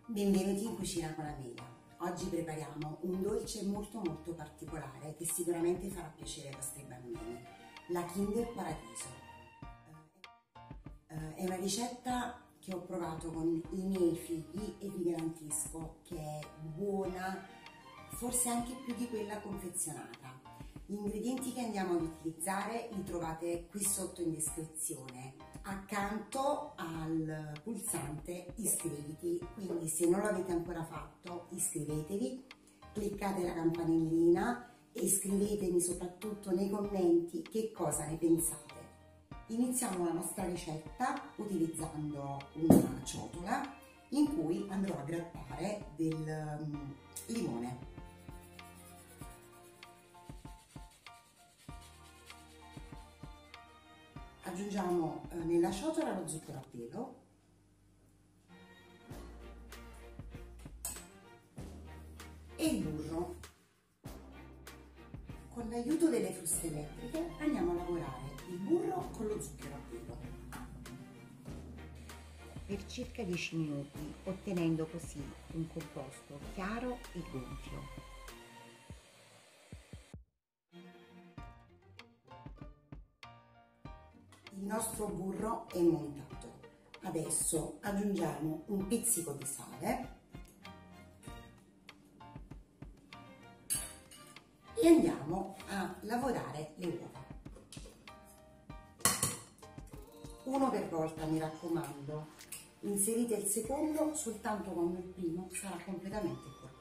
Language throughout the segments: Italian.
Benvenuti in Cucina con Amelia. Oggi prepariamo un dolce molto particolare che sicuramente farà piacere ai vostri bambini, la Kinder Paradiso. È una ricetta che ho provato con i miei figli e vi garantisco che è buona, forse anche più di quella confezionata. Gli ingredienti che andiamo ad utilizzare li trovate qui sotto in descrizione, accanto al pulsante iscriviti, quindi se non l'avete ancora fatto iscrivetevi, cliccate la campanellina e scrivetemi soprattutto nei commenti che cosa ne pensate. Iniziamo la nostra ricetta utilizzando una ciotola in cui andrò a grattare del limone. Aggiungiamo nella ciotola lo zucchero a pelo, e il burro. Con l'aiuto delle fruste elettriche andiamo a lavorare il burro con lo zucchero a pelo per circa 10 minuti, ottenendo così un composto chiaro e gonfio. Il nostro burro è montato. Adesso aggiungiamo un pizzico di sale e andiamo a lavorare le uova. Uno per volta, mi raccomando. Inserite il secondo soltanto quando il primo sarà completamente incorporato.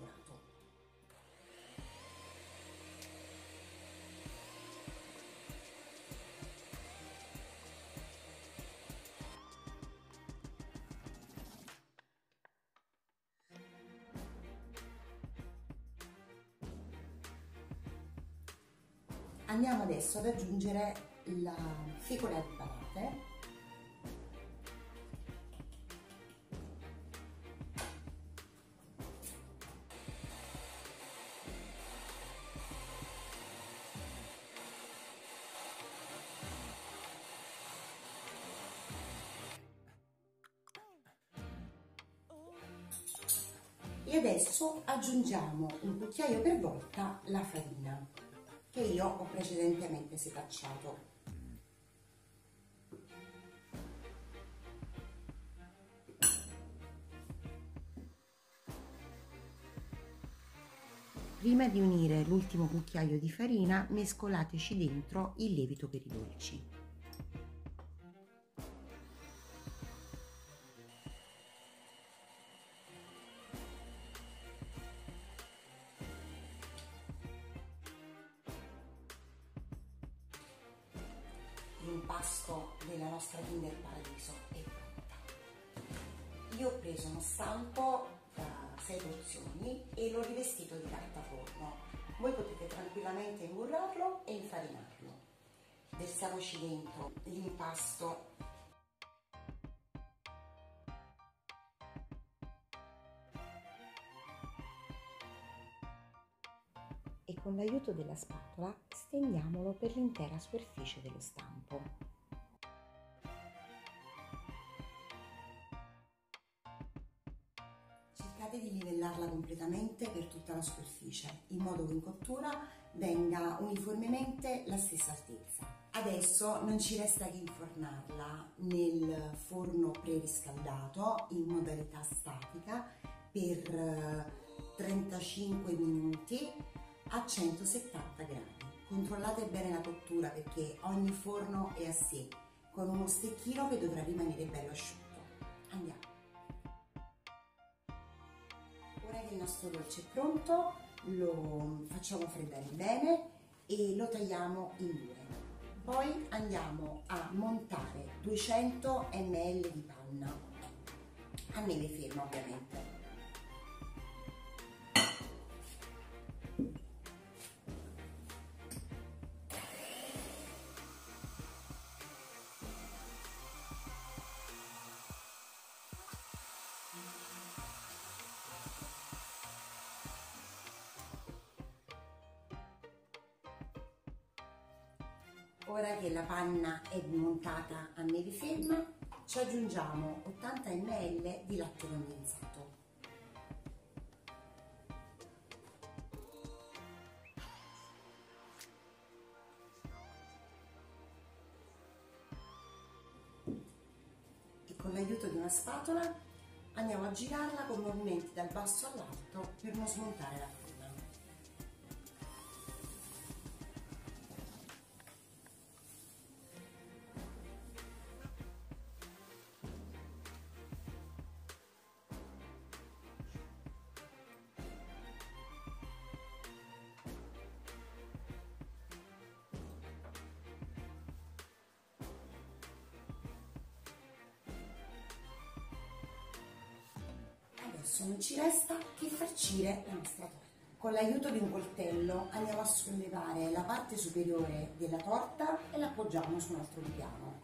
Andiamo adesso ad aggiungere la fecola di patate e adesso aggiungiamo un cucchiaio per volta la farina che io ho precedentemente setacciato. Prima di unire l'ultimo cucchiaio di farina, mescolateci dentro il lievito per i dolci. L'impasto della nostra Kinder Paradiso è pronta. Io ho preso uno stampo da 6 porzioni e l'ho rivestito di carta forno. Voi potete tranquillamente imburrarlo e infarinarlo. Versiamoci dentro l'impasto e con l'aiuto della spatola stendiamolo per l'intera superficie dello stampo. Cercate di livellarla completamente per tutta la superficie, in modo che in cottura venga uniformemente la stessa altezza. Adesso non ci resta che infornarla nel forno preriscaldato in modalità statica per 35 minuti a 170 gradi. Controllate bene la cottura perché ogni forno è a sé, con uno stecchino che dovrà rimanere bello asciutto. Andiamo. Ora che il nostro dolce è pronto, lo facciamo freddare bene e lo tagliamo in due. Poi andiamo a montare 200 ml di panna, a neve ferma ovviamente. Ora che la panna è montata a neve ferma, ci aggiungiamo 80 ml di latte condensato. l'aiuto di una spatola andiamo a girarla con movimenti dal basso all'alto per non smontare la farina. Adesso non ci resta che farcire la nostra torta. Con l'aiuto di un coltello andiamo a sollevare la parte superiore della torta e la appoggiamo su un altro ripiano.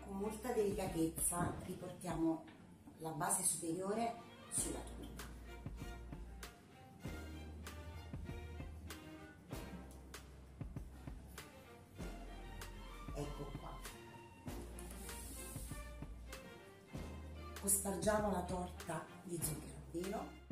Con molta delicatezza riportiamo la base superiore sulla torta. Ecco qua. Cospargiamo la torta di zucchero a velo.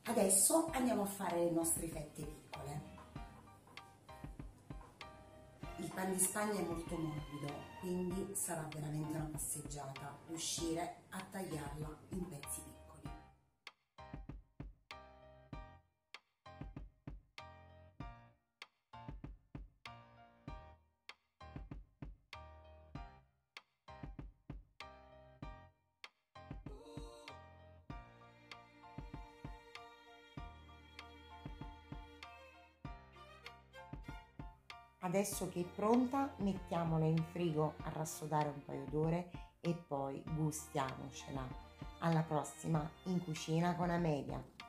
Adesso andiamo a fare le nostre fette piccole. Il pan di Spagna è molto morbido, quindi sarà veramente una passeggiata riuscire a tagliarla in pezzi piccoli. Adesso che è pronta, mettiamola in frigo a rassodare un paio d'ore e poi gustiamocela. Alla prossima in cucina con Amelia.